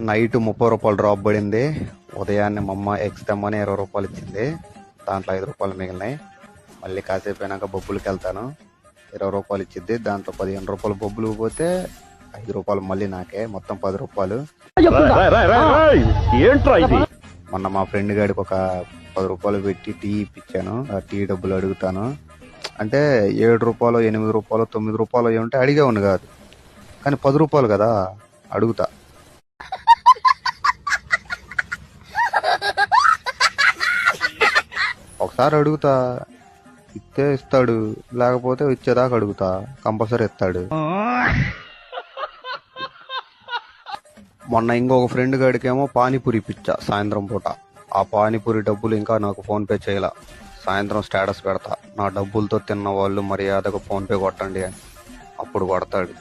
Night 30 రూపాయలు drop పడింది. ఉదయాన్నే మా అమ్మ ఎగ్స్ తెమ్మని 20 రూపాయలు ఇచ్చింది. దాంట్లో 5 రూపాయలు మిగిలినాయి. మళ్ళీ కాసేపు అయినాక బొబ్బులకి వెళ్తాను. 20 రూపాయలు ఇచ్చింది. దాంట్లో 15 రూపాయలు బొబ్బులు పోతే 5 రూపాయలు మళ్ళీ నాకే, మొత్తం 10 రూపాయలు. మొన్న మా ఫ్రెండ్ గాడికి ఒక 10 రూపాయలు పెట్టి టీ ఇప్పించాను. ఆ టీ డబ్బులు అడుగుతాను. అంటే 7 రూపాయలు, 8 రూపాయలు, 9 రూపాయలు అవి ఉంటే అడిగేవాడిని కాదు. కానీ 10 రూపాయలు కదా అడుగుతా. ఒకసారి అడుగుతా, ఇస్తే ఇస్తాడు, లేకపోతే ఇచ్చేదాకా అడుగుతా, కంపల్సరీ ఇస్తాడు. మొన్న ఇంకొక ఫ్రెండ్ గాడికేమో పానీపూరి ఇప్పించా సాయంత్రం పూట. ఆ పానీపూరి డబ్బులు ఇంకా నాకు ఫోన్ పే చేయలా. సాయంత్రం స్టేటస్ పెడతా, నా డబ్బులతో తిన్న వాళ్ళు మర్యాదగా ఫోన్ పే కొట్టండి అని. అప్పుడు కొడతాడు.